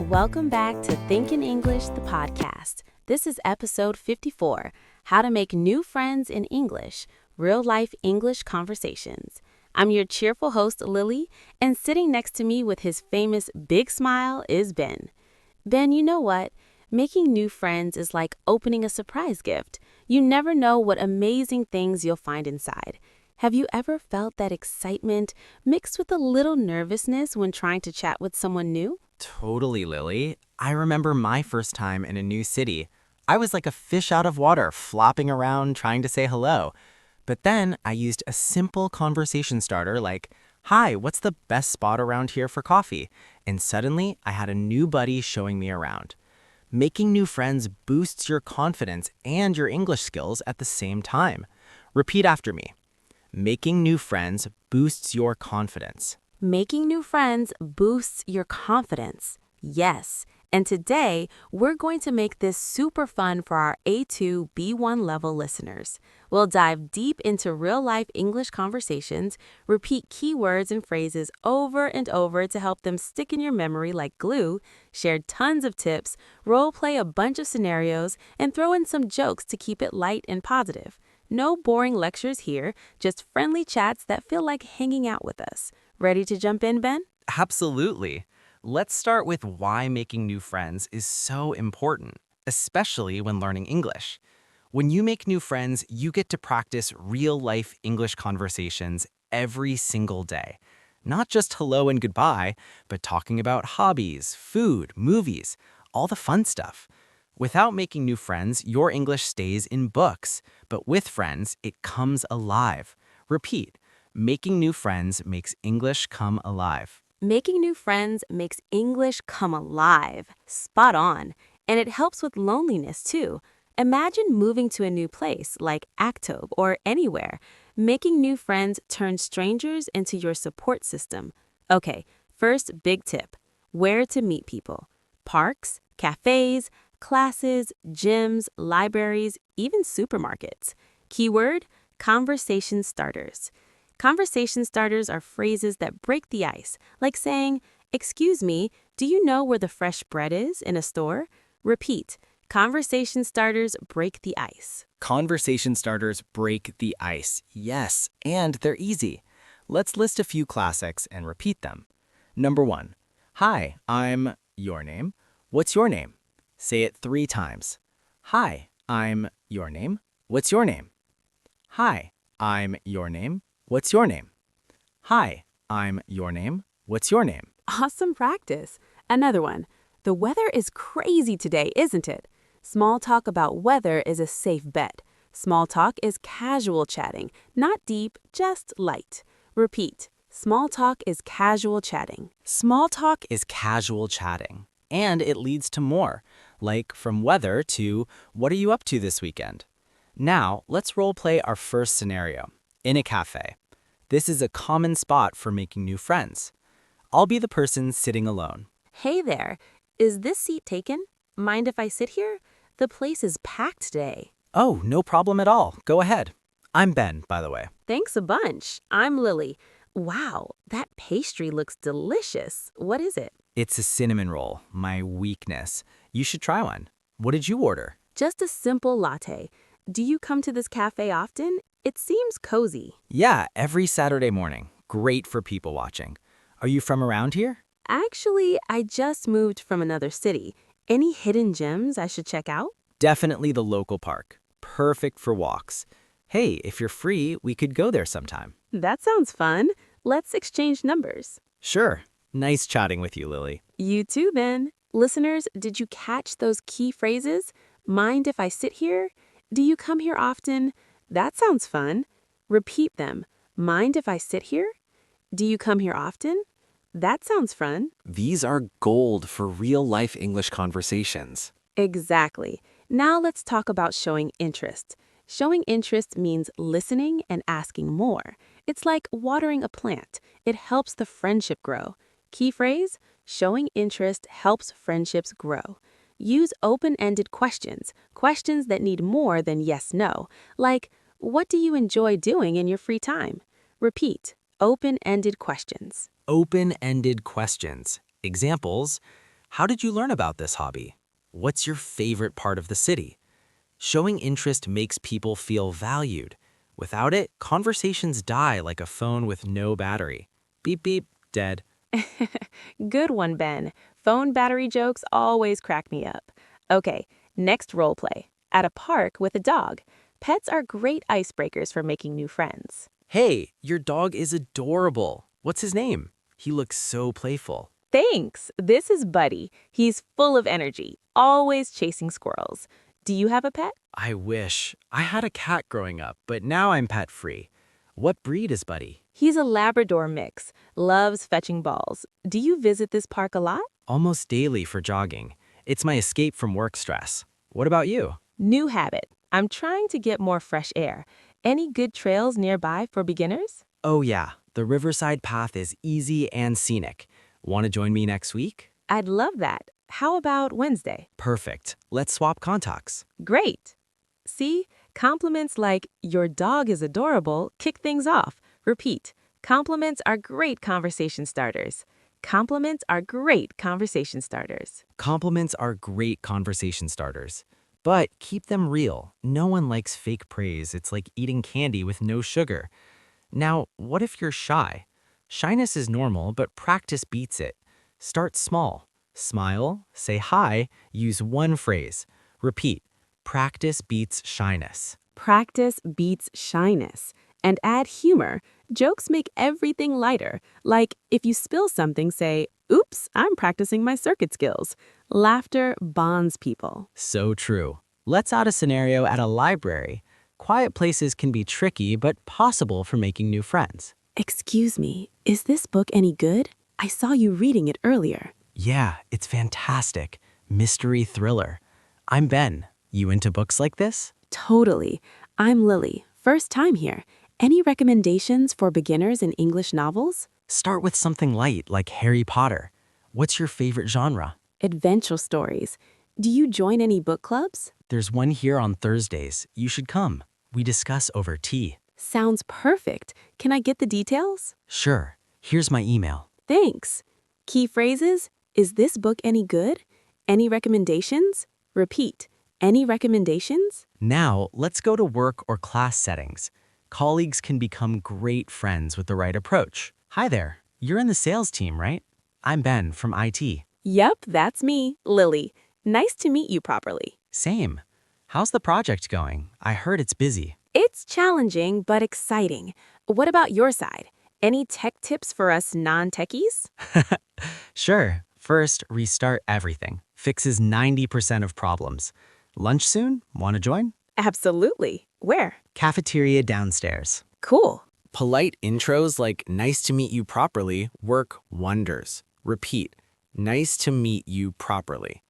welcome back to Think in English, the podcast. This is episode 54, How to Make New Friends in English, Real-Life English Conversations. I'm your cheerful host, Lily, and sitting next to me with his famous big smile is Ben. Ben, you know what? Making new friends is like opening a surprise gift. You never know what amazing things you'll find inside. Have you ever felt that excitement mixed with a little nervousness when trying to chat with someone new? Totally, Lily. I remember my first time in a new city. I was like a fish out of water, flopping around trying to say hello. But then I used a simple conversation starter like, "Hi, what's the best spot around here for coffee?" And suddenly I had a new buddy showing me around. Making new friends boosts your confidence and your English skills at the same time. Repeat after me. Making new friends boosts your confidence. Making new friends boosts your confidence. Yes. And today, we're going to make this super fun for our A2, B1 level listeners. We'll dive deep into real-life English conversations, repeat keywords and phrases over and over to help them stick in your memory like glue, share tons of tips, role-play a bunch of scenarios, and throw in some jokes to keep it light and positive. No boring lectures here, just friendly chats that feel like hanging out with us. Ready to jump in, Ben? Absolutely. Let's start with why making new friends is so important, especially when learning English. When you make new friends, you get to practice real-life English conversations every single day. Not just hello and goodbye, but talking about hobbies, food, movies, all the fun stuff. Without making new friends, your English stays in books, but with friends, it comes alive. Repeat. Making new friends makes English come alive. Making new friends makes English come alive. Spot on. And it helps with loneliness, too. Imagine moving to a new place like Aktobe or anywhere. Making new friends turns strangers into your support system. Okay, first big tip. Where to meet people. Parks, cafes, classes, gyms, libraries, even supermarkets. Keyword, conversation starters. Conversation starters are phrases that break the ice, like saying, "Excuse me, do you know where the fresh bread is in a store?" Repeat, conversation starters break the ice. Conversation starters break the ice. Yes, and they're easy. Let's list a few classics and repeat them. Number 1. Hi, I'm your name. What's your name? Say it 3 times. Hi, I'm your name. What's your name? Hi, I'm your name. What's your name? Hi, I'm your name. What's your name? Awesome practice. Another one. The weather is crazy today, isn't it? Small talk about weather is a safe bet. Small talk is casual chatting, not deep, just light. Repeat. Small talk is casual chatting. Small talk is casual chatting, and it leads to more, like from weather to what are you up to this weekend? Now, let's role play our first scenario, in a cafe. This is a common spot for making new friends. I'll be the person sitting alone. Hey there. Is this seat taken? Mind if I sit here? The place is packed today. Oh, no problem at all. Go ahead. I'm Ben, by the way. Thanks a bunch. I'm Lily. Wow, that pastry looks delicious. What is it? It's a cinnamon roll, my weakness. You should try one. What did you order? Just a simple latte. Do you come to this cafe often? It seems cozy. Yeah, every Saturday morning. Great for people watching. Are you from around here? Actually, I just moved from another city. Any hidden gems I should check out? Definitely the local park. Perfect for walks. Hey, if you're free, we could go there sometime. That sounds fun. Let's exchange numbers. Sure. Nice chatting with you, Lily. You too, Ben. Listeners, did you catch those key phrases? Mind if I sit here? Do you come here often? That sounds fun. Repeat them. Mind if I sit here? Do you come here often? That sounds fun. These are gold for real-life English conversations. Exactly. Now let's talk about showing interest. Showing interest means listening and asking more. It's like watering a plant. It helps the friendship grow. Key phrase, showing interest helps friendships grow. Use open-ended questions, questions that need more than yes-no, like, what do you enjoy doing in your free time? Repeat, open-ended questions. Open-ended questions. Examples: How did you learn about this hobby? What's your favorite part of the city? Showing interest makes people feel valued. Without it, conversations die like a phone with no battery. Beep beep, dead. Good one, Ben. Phone battery jokes always crack me up. Okay, next role play. At a park with a dog. Pets are great icebreakers for making new friends. Hey, your dog is adorable. What's his name? He looks so playful. Thanks. This is Buddy. He's full of energy, always chasing squirrels. Do you have a pet? I wish. I had a cat growing up, but now I'm pet-free. What breed is Buddy? He's a Labrador mix, loves fetching balls. Do you visit this park a lot? Almost daily for jogging. It's my escape from work stress. What about you? New habit. I'm trying to get more fresh air. Any good trails nearby for beginners? Oh yeah, the Riverside Path is easy and scenic. Want to join me next week? I'd love that. How about Wednesday? Perfect. Let's swap contacts. Great. See, compliments like, your dog is adorable, kick things off. Repeat. Compliments are great conversation starters. Compliments are great conversation starters. Compliments are great conversation starters. But keep them real. No one likes fake praise. It's like eating candy with no sugar. Now, what if you're shy? Shyness is normal, but practice beats it. Start small. Smile, say hi, use one phrase. Repeat. Practice beats shyness. Practice beats shyness. And add humor. Jokes make everything lighter. Like, if you spill something, say, oops, I'm practicing my circuit skills. Laughter bonds people. So true. Let's add a scenario at a library. Quiet places can be tricky, but possible for making new friends. Excuse me, is this book any good? I saw you reading it earlier. Yeah, it's fantastic. Mystery thriller. I'm Ben. You into books like this? Totally. I'm Lily, first time here. Any recommendations for beginners in English novels? Start with something light like Harry Potter. What's your favorite genre? Adventure stories. Do you join any book clubs? There's one here on Thursdays. You should come. We discuss over tea. Sounds perfect. Can I get the details? Sure. Here's my email. Thanks. Key phrases. Is this book any good? Any recommendations? Repeat. Any recommendations? Now, let's go to work or class settings. Colleagues can become great friends with the right approach. Hi there. You're in the sales team, right? I'm Ben from IT. Yep, that's me, Lily. Nice to meet you properly. Same. How's the project going? I heard it's busy. It's challenging, but exciting. What about your side? Any tech tips for us non-techies? Sure. First, restart everything. Fixes 90% of problems. Lunch soon? Want to join? Absolutely. Where? Cafeteria downstairs. Cool. Polite intros like nice to meet you properly work wonders. Repeat. Nice to meet you properly.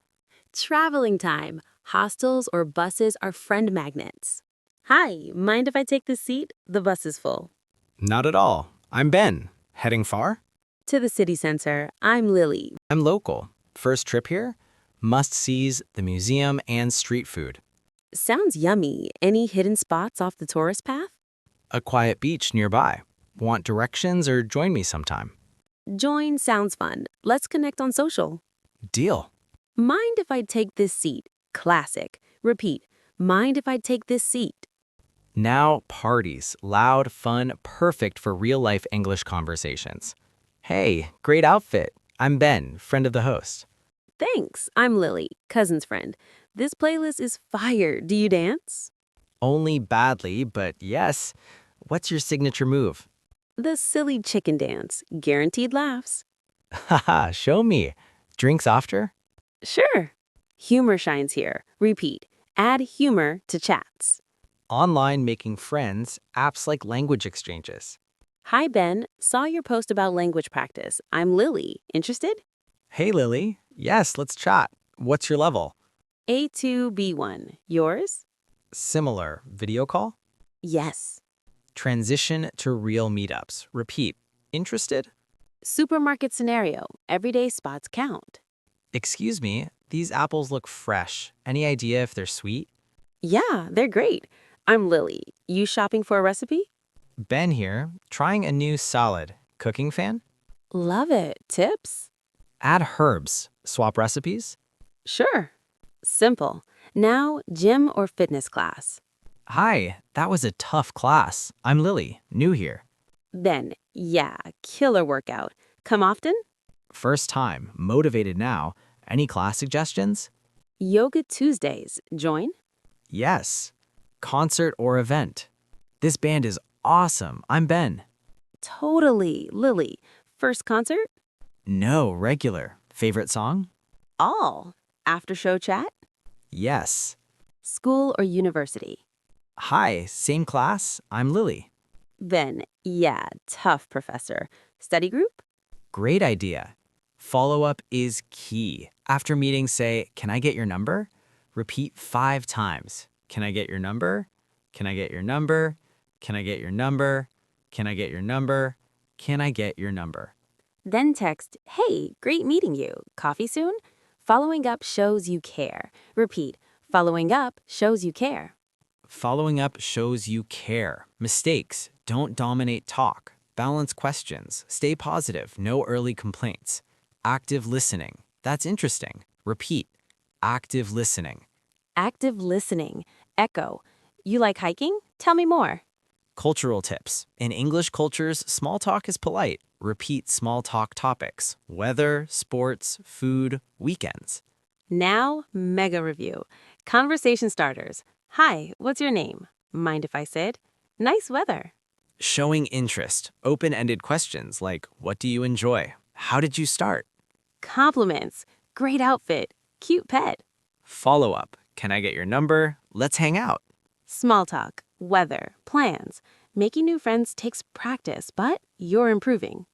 Traveling time. Hostels or buses are friend magnets. Hi, mind if I take this seat? The bus is full. Not at all. I'm Ben. Heading far? To the city center, I'm Lily. I'm local. First trip here? Must-sees, the museum, and street food. Sounds yummy. Any hidden spots off the tourist path? A quiet beach nearby. Want directions or join me sometime? Join sounds fun. Let's connect on social. Deal. Mind if I take this seat? Classic. Repeat. Mind if I take this seat? Now, parties. Loud, fun, perfect for real-life English conversations. Hey, great outfit. I'm Ben, friend of the host. Thanks. I'm Lily, cousin's friend. This playlist is fire. Do you dance? Only badly, but yes. What's your signature move? The silly chicken dance. Guaranteed laughs. Haha, show me. Drinks after? Sure. Humor shines here. Repeat. Add humor to chats. Online making friends, apps like language exchanges. Hi, Ben. Saw your post about language practice. I'm Lily. Interested? Hey, Lily. Yes, let's chat. What's your level? A2, B1. Yours? Similar. Video call? Yes. Transition to real meetups. Repeat. Interested? Supermarket scenario. Everyday spots count. Excuse me, these apples look fresh. Any idea if they're sweet? Yeah, they're great. I'm Lily. You shopping for a recipe? Ben here, trying a new salad. Cooking fan? Love it. Tips? Add herbs. Swap recipes. Sure. Simple. Now, gym or fitness class. Hi, that was a tough class. I'm Lily, new here. Ben, yeah, killer workout. Come often? First time, motivated now. Any class suggestions? Yoga Tuesdays. Join? Yes. Concert or event? This band is awesome. I'm Ben. Totally. Lily. First concert? No, regular. Favorite song? All. After show chat? Yes. School or university? Hi, same class. I'm Lily. Ben, yeah, tough professor. Study group? Great idea. Follow up is key. After meeting, say, "Can I get your number?" Repeat 5 times. Can I get your number? Can I get your number? Can I get your number? Can I get your number? Can I get your number? Then text, hey, great meeting you. Coffee soon? Following up shows you care. Repeat, following up shows you care. Following up shows you care. Mistakes. Don't dominate talk. Balance questions. Stay positive. No early complaints. Active listening. That's interesting. Repeat. Active listening. Active listening. Echo. You like hiking? Tell me more. Cultural tips. In English cultures, small talk is polite. Repeat small talk topics. Weather, sports, food, weekends. Now, mega review. Conversation starters. Hi, what's your name? Mind if I sit? Nice weather. Showing interest. Open-ended questions like, what do you enjoy? How did you start? Compliments. Great outfit. Cute pet. Follow-up. Can I get your number? Let's hang out. Small talk. Weather. Plans. Making new friends takes practice, but you're improving.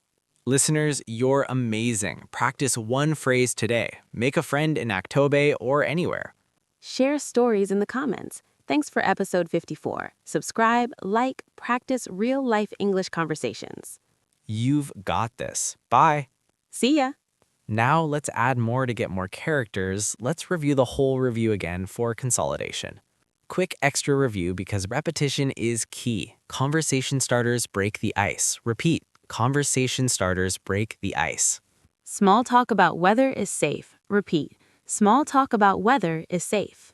Listeners, you're amazing. Practice one phrase today. Make a friend in Aktobe or anywhere. Share stories in the comments. Thanks for episode 54. Subscribe, like, practice real-life English conversations. You've got this. Bye. See ya! Now let's add more to get more characters. Let's review the whole review again for consolidation. Quick extra review because repetition is key. Conversation starters break the ice. Repeat. Conversation starters break the ice. Small talk about weather is safe. Repeat. Small talk about weather is safe.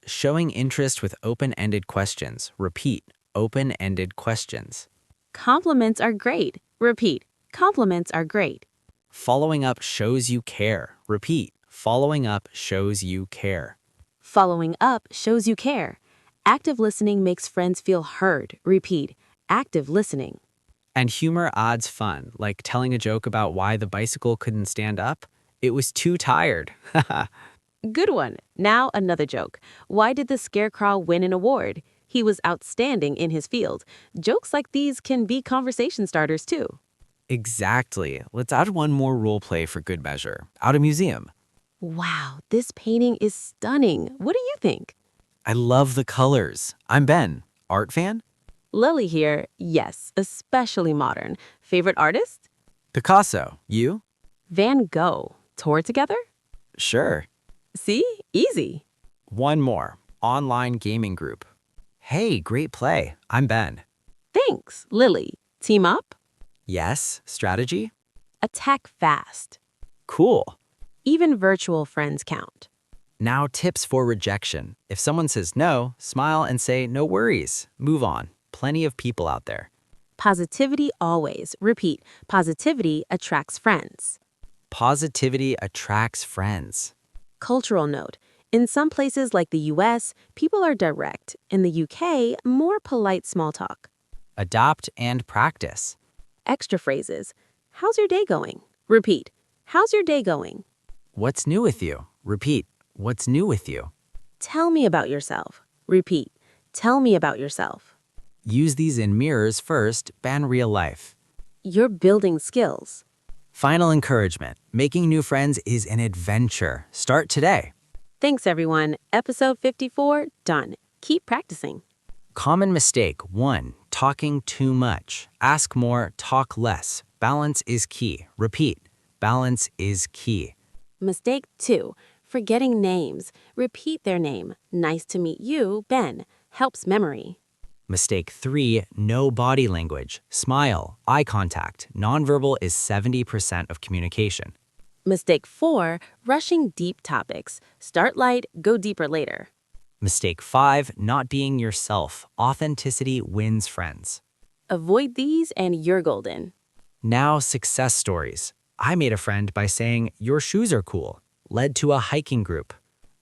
Showing interest with open-ended questions. Repeat. Open-ended questions. Compliments are great. Repeat. Compliments are great. Following up shows you care. Repeat. Following up shows you care. Following up shows you care. Active listening makes friends feel heard. Repeat. Active listening. And humor adds fun, like telling a joke about why the bicycle couldn't stand up. It was too tired. Good one. Now another joke. Why did the scarecrow win an award? He was outstanding in his field. Jokes like these can be conversation starters too. Exactly. Let's add one more role play for good measure. Out a museum. Wow, this painting is stunning. What do you think? I love the colors. I'm Ben. Art fan? Lily here. Yes, especially modern. Favorite artist? Picasso. You? Van Gogh. Tour together? Sure. See? Easy. One more. Online gaming group. Hey, great play. I'm Ben. Thanks, Lily. Team up? Yes. Strategy? Attack fast. Cool. Even virtual friends count. Now tips for rejection. If someone says no, smile and say no worries. Move on. Plenty of people out there. Positivity always. Repeat. Positivity attracts friends. Positivity attracts friends. Cultural note. In some places like the US, people are direct. In the UK, more polite small talk. Adopt and practice. Extra phrases. How's your day going? Repeat. How's your day going? What's new with you? Repeat. What's new with you? Tell me about yourself. Repeat. Tell me about yourself. Use these in mirrors first, ban real life. You're building skills. Final encouragement. Making new friends is an adventure. Start today. Thanks, everyone. Episode 54, done. Keep practicing. Common mistake 1. Talking too much. Ask more, talk less. Balance is key. Repeat. Balance is key. Mistake 2, forgetting names. Repeat their name. Nice to meet you, Ben. Helps memory. Mistake 3. No body language. Smile, eye contact. Nonverbal is 70% of communication. Mistake 4, rushing deep topics. Start light, go deeper later. Mistake 5, not being yourself. Authenticity wins friends. Avoid these and you're golden. Now, success stories. I made a friend by saying, "Your shoes are cool," led to a hiking group.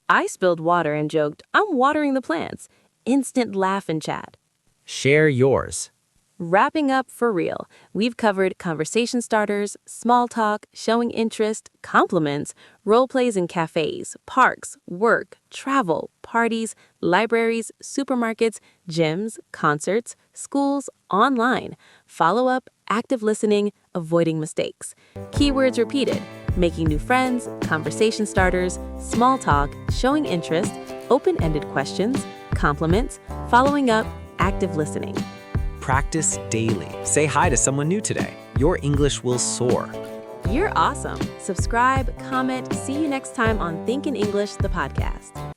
I spilled water and joked, I'm watering the plants. Instant laugh and chat. Share yours. Wrapping up for real, we've covered conversation starters, small talk, showing interest, compliments, role plays in cafes, parks, work, travel, parties, libraries, supermarkets, gyms, concerts, schools, online, follow-up, active listening, avoiding mistakes. Keywords repeated: making new friends, conversation starters, small talk, showing interest, open-ended questions, compliments, following up, active listening. Practice daily. Say hi to someone new today. Your English will soar. You're awesome. Subscribe, comment. See you next time on Think in English, the podcast.